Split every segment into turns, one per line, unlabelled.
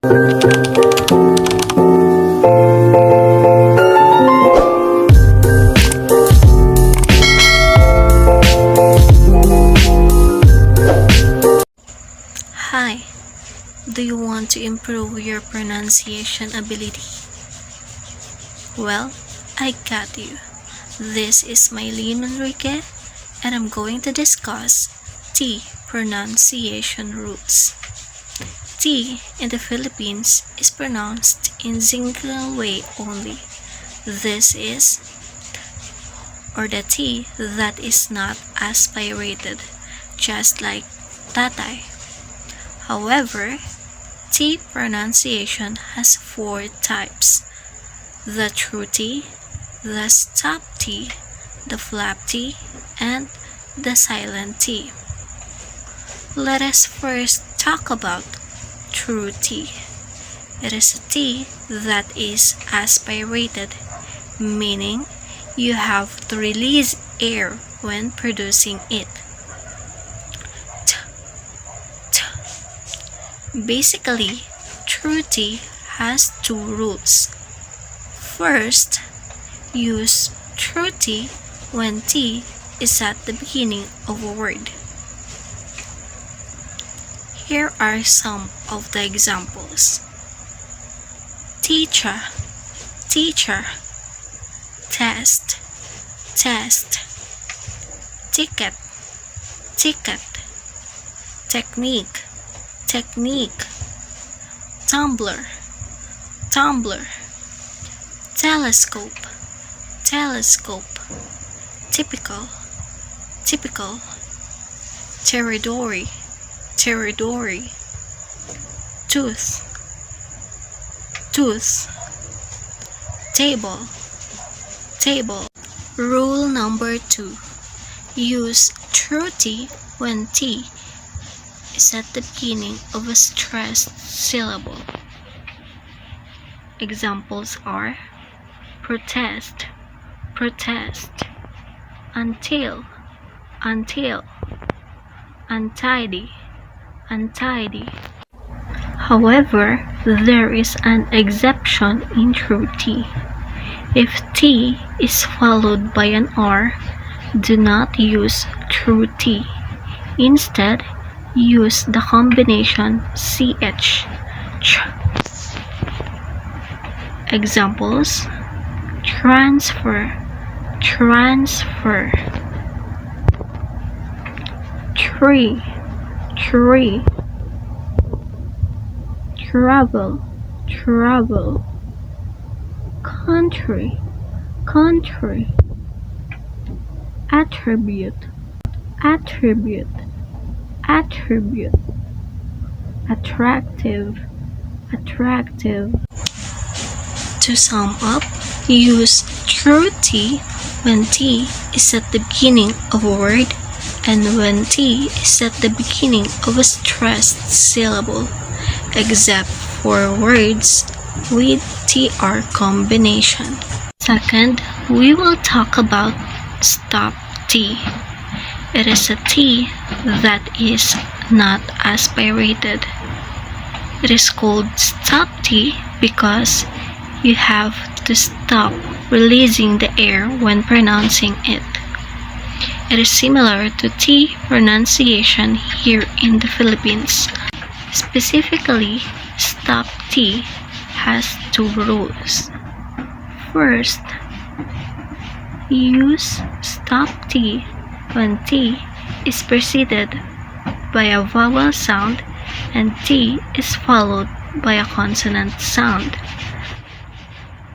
Hi, do you want to improve your pronunciation ability? Well, I got you. This is Mylene Enrique, and I'm going to discuss T pronunciation rules. T in the Philippines is pronounced in single way only. This is, or the T that is not aspirated, just like tatay. However, T pronunciation has 4 types: the true T, the stop T, the flap T, and the silent T. Let us first talk about true T. It is a T that is aspirated, meaning you have to release air when producing it. Basically, true T has 2 rules. First, use true T when T is at the beginning of a word. Here are some of the examples: teacher, teacher, test, test, ticket, ticket, technique, technique, tumbler, tumbler, telescope, telescope, typical, typical, territory, territory, tooth, tooth, table, table. Rule number 2. Use true T when T is at the beginning of a stressed syllable. Examples are protest, protest, until, until, untidy, untidy. However, there is an exception in true T. If T is followed by an R, do not use true T. Instead, use the combination CH. Examples: transfer, transfer, tree, tree, travel, travel, country, country, attribute, attribute, attribute, attractive, attractive. To sum up, use true T when T is at the beginning of a word and when T is at the beginning of a stressed syllable, except for words with TR combination. Second, we will talk about stop T. It is a T that is not aspirated. It is called stop T because you have to stop releasing the air when pronouncing it. It is similar to T pronunciation here in the Philippines. Specifically, stop T has 2 rules. First, use stop T when T is preceded by a vowel sound and T is followed by a consonant sound.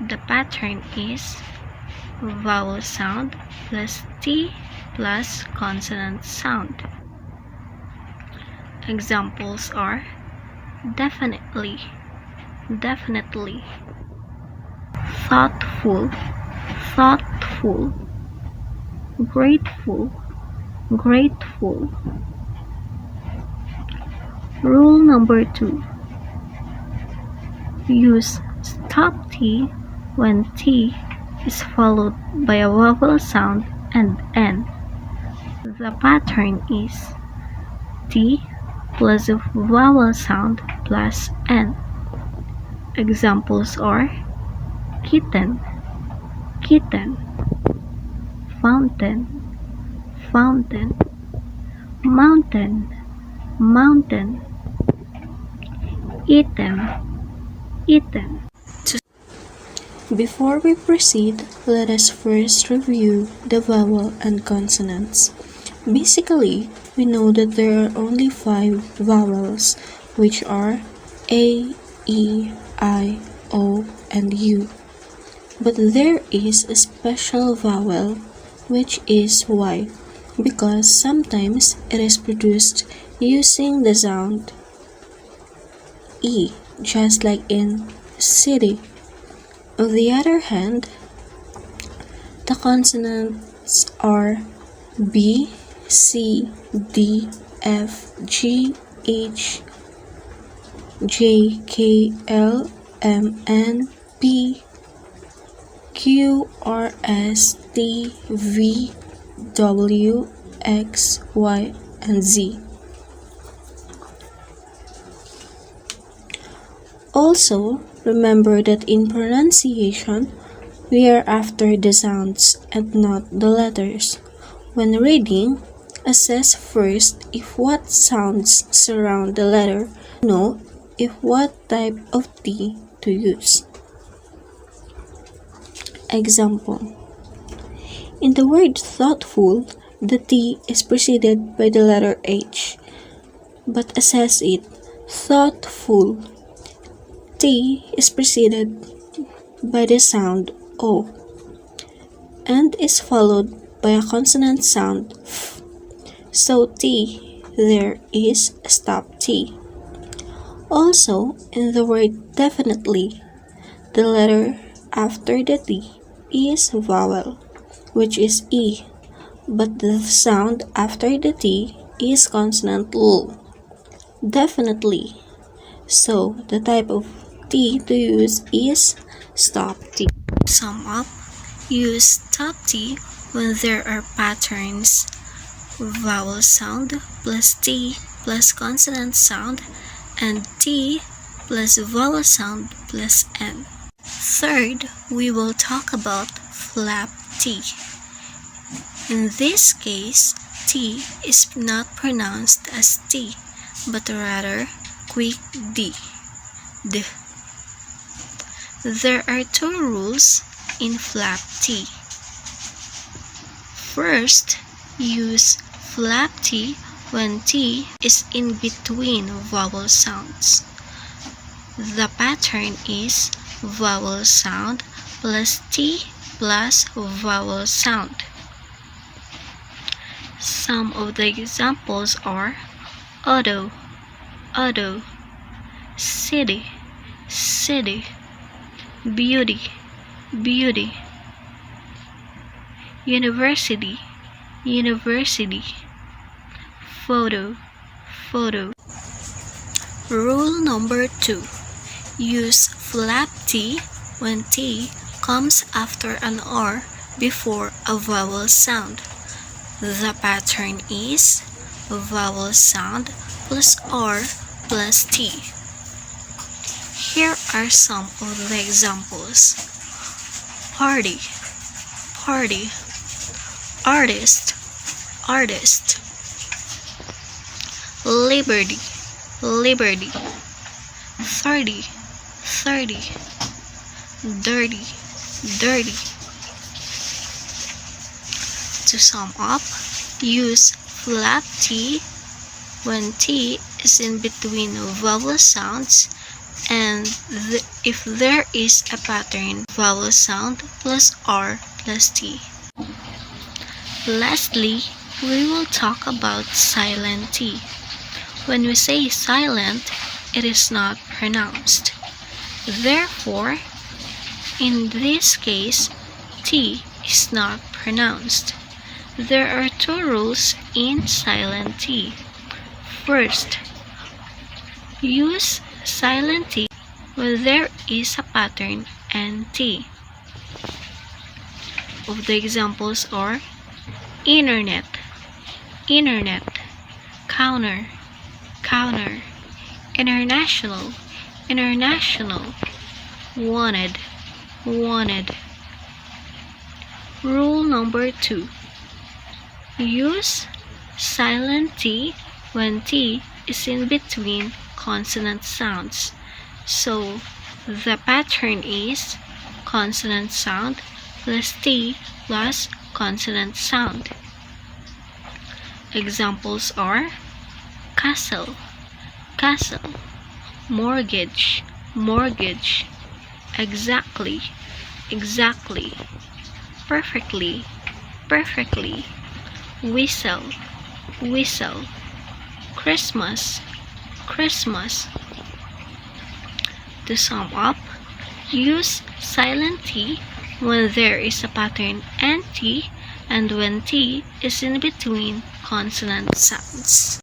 The pattern is vowel sound plus T plus consonant sound. Examples are definitely, definitely, thoughtful, thoughtful, grateful, grateful. Rule number 2. Use stop T when T is followed by a vowel sound and N. The pattern is T plus a vowel sound plus N. Examples are kitten, kitten, fountain, fountain, mountain, mountain, item, item. Before we proceed, let us first review the vowel and consonants. Basically, we know that there are only 5 vowels, which are A, E, I, O, and U. But there is a special vowel, which is Y, because sometimes it is produced using the sound E, just like in city. On the other hand, the consonants are B, C, D, F, G, H, J, K, L, M, N, P, Q, R, S, T, V, W, X, Y, and Z. Also, remember that in pronunciation, we are after the sounds and not the letters. When reading, assess first if what sounds surround the letter, know if what type of T to use. Example: in the word thoughtful, the T is preceded by the letter H, but assess it. Thoughtful. T is preceded by the sound O and is followed by a consonant sound F. So T there is a stop T. Also, in the word definitely, the letter after the T is vowel, which is E, but the sound after the T is consonant L. Definitely. So, the type of T to use is stop T. Sum up, use stop T when there are patterns: vowel sound plus T plus consonant sound, and T plus vowel sound plus N. Third, we will talk about flap T. In this case, T is not pronounced as T, but rather quick D. D. There are 2 rules in flap T. First, use flap T when T is in between vowel sounds. The pattern is vowel sound plus T plus vowel sound. Some of the examples are auto, auto, city, city, beauty, beauty, university, university, photo, photo. Rule number 2. Use flap T when T comes after an R before a vowel sound. The pattern is vowel sound plus R plus T. Here are some of the examples: party, party, artist, artist, liberty, liberty, 30, 30, dirty, dirty. To sum up, use flap T when T is in between vowel sounds, and if there is a pattern, vowel sound plus R plus T. Lastly, we will talk about silent T. When we say silent, it is not pronounced. Therefore, in this case, T is not pronounced. There are 2 rules in silent T. First, use silent T when there is a pattern and T. Of the examples are internet, internet, counter, counter, international, international, wanted, wanted. Rule number 2. Use silent T when T is in between consonant sounds. So, the pattern is consonant sound plus T plus consonant sound. Examples are castle, castle, mortgage, mortgage, exactly, exactly, perfectly, perfectly, whistle, whistle, Christmas, Christmas. To sum up, use silent T when there is a pattern NT and when T is in between consonant sounds.